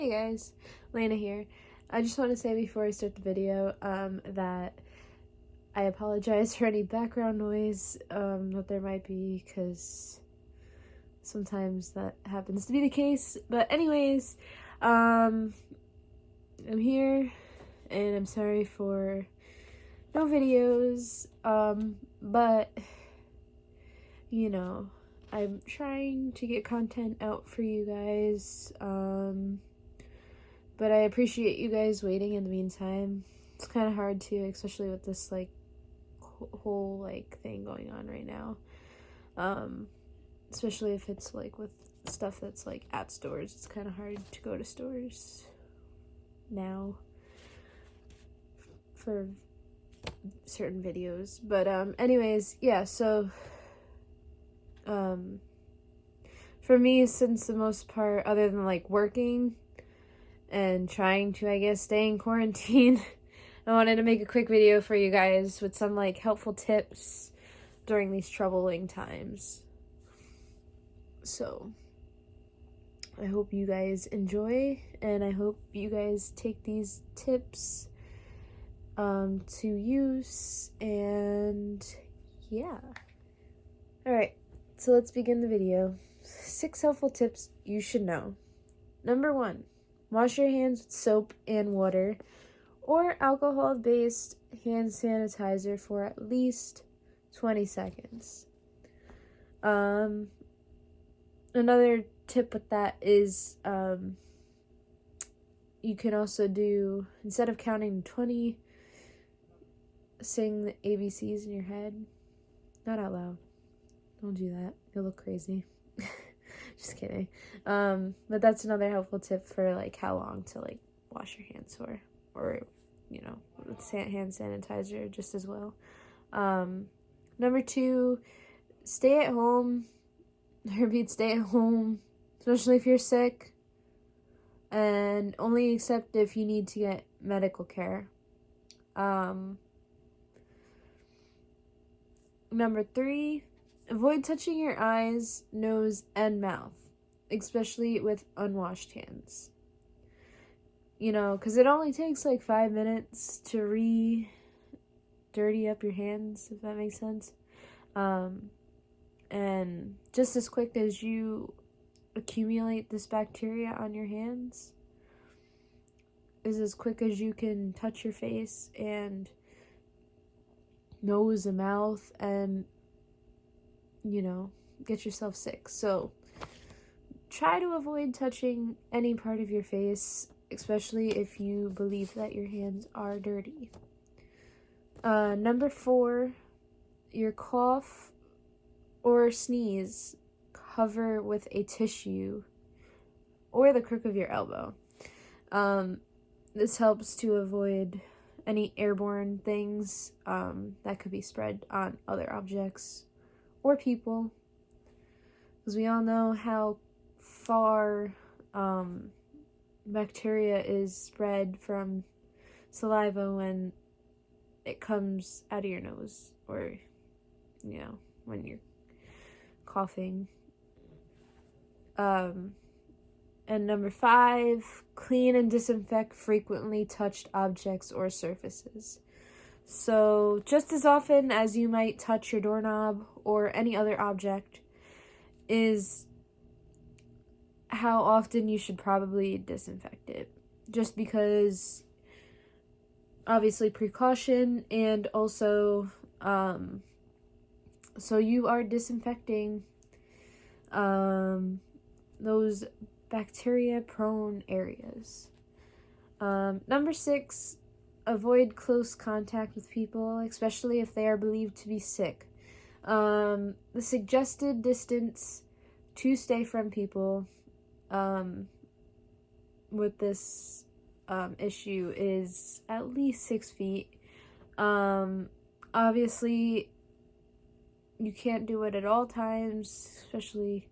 Hey guys, Lena here. I just want to say before I start the video that I apologize for any background noise that there might be, because sometimes that happens to be the case. But anyways, I'm here and I'm sorry for no videos, but you know, I'm trying to get content out for you guys, but I appreciate you guys waiting in the meantime. It's kind of hard too, especially with this whole thing going on right now. Especially if it's with stuff that's at stores. It's kind of hard to go to stores now for certain videos. But anyways, yeah, so for me, since the most part, other than working and trying to, I guess, stay in quarantine, I wanted to make a quick video for you guys with some helpful tips during these troubling times. So I hope you guys enjoy, and I hope you guys take these tips to use, and yeah. Alright, so let's begin the video. 6 helpful tips you should know. Number 1. Wash your hands with soap and water or alcohol-based hand sanitizer for at least 20 seconds. Another tip with that is you can also do, instead of counting 20, sing the ABCs in your head. Not out loud. Don't do that. You'll look crazy. Just kidding. But that's another helpful tip for how long to wash your hands for, or with hand sanitizer just as well. Number 2, stay at home. Repeat, stay at home, especially if you're sick, and only accept if you need to get medical care. Number 3, avoid touching your eyes, nose, and mouth, especially with unwashed hands. Because it only takes 5 minutes to dirty up your hands, if that makes sense. And just as quick as you accumulate this bacteria on your hands is as quick as you can touch your face and nose and mouth and get yourself sick. So try to avoid touching any part of your face, especially if you believe that your hands are dirty. Number 4, your cough or sneeze, cover with a tissue or the crook of your elbow. This helps to avoid any airborne things that could be spread on other objects or people, because we all know how far bacteria is spread from saliva when it comes out of your nose, or when you're coughing. And number 5, clean and disinfect frequently touched objects or surfaces. So just as often as you might touch your doorknob or any other object is how often you should probably disinfect it. Just because, obviously, precaution, and also so you are disinfecting those bacteria-prone areas. Number 6, avoid close contact with people, especially if they are believed to be sick. The suggested distance to stay from people with this issue is at least 6 feet. Obviously, you can't do it at all times, especially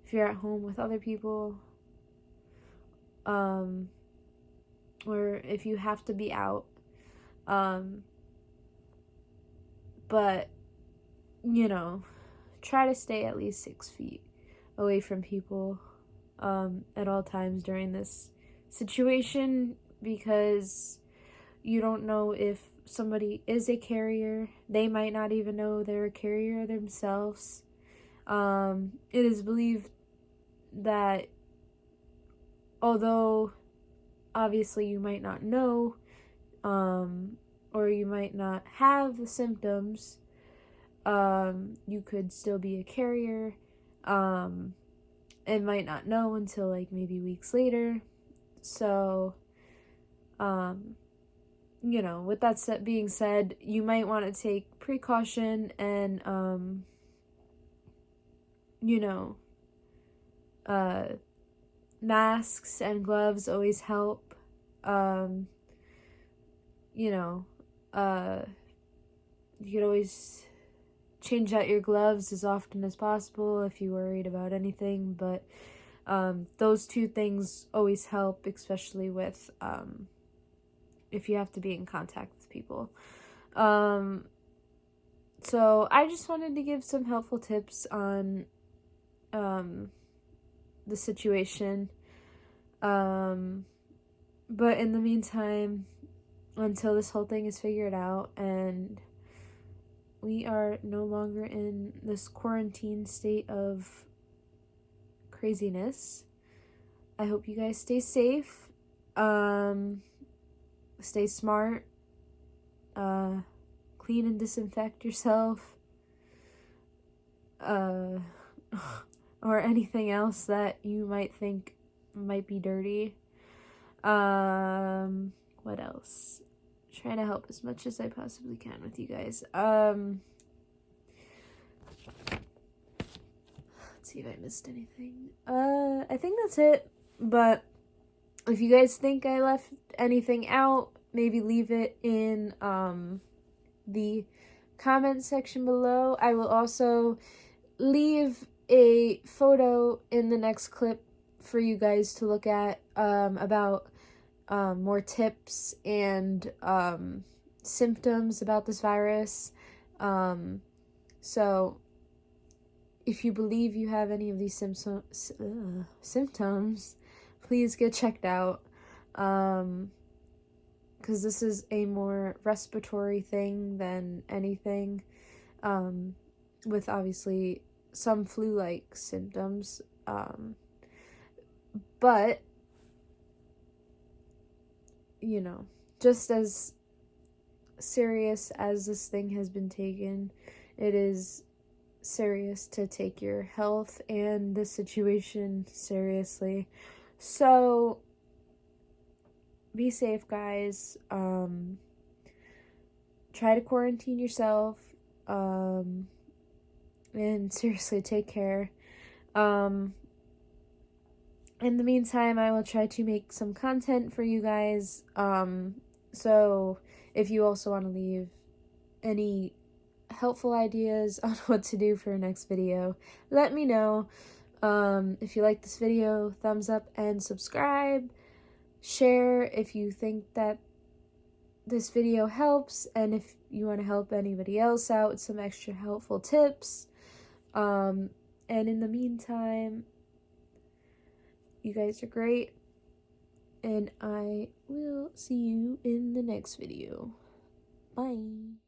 if you're at home with other people, or if you have to be out. But, try to stay at least 6 feet away from people at all times during this situation, because you don't know if somebody is a carrier. They might not even know they're a carrier themselves. It is believed that although obviously you might not know, or you might not have the symptoms, you could still be a carrier, and might not know until like maybe weeks later. So, with that being said, you might want to take precaution and, masks and gloves always help. You could always change out your gloves as often as possible if you're worried about anything, but those two things always help, especially with if you have to be in contact with people. So I just wanted to give some helpful tips on the situation. But in the meantime, until this whole thing is figured out and we are no longer in this quarantine state of craziness, I hope you guys stay safe, stay smart, clean and disinfect yourself, or anything else that you might think might be dirty. What else? Trying to help as much as I possibly can with you guys. Let's see if I missed anything. I think that's it. But if you guys think I left anything out, maybe leave it in the comment section below. I will also leave a photo in the next clip for you guys to look at about more tips and symptoms about this virus. So if you believe you have any of these symptoms, please get checked out, because this is a more respiratory thing than anything, with obviously some flu-like symptoms, but just as serious as this thing has been taken, it is serious to take your health and the situation seriously. So be safe, guys. Try to quarantine yourself, and seriously take care. In the meantime, I will try to make some content for you guys. So if you also want to leave any helpful ideas on what to do for your next video, let me know. If you like this video, thumbs up and subscribe. Share if you think that this video helps, and if you want to help anybody else out with some extra helpful tips. And in the meantime, you guys are great, and I will see you in the next video. Bye.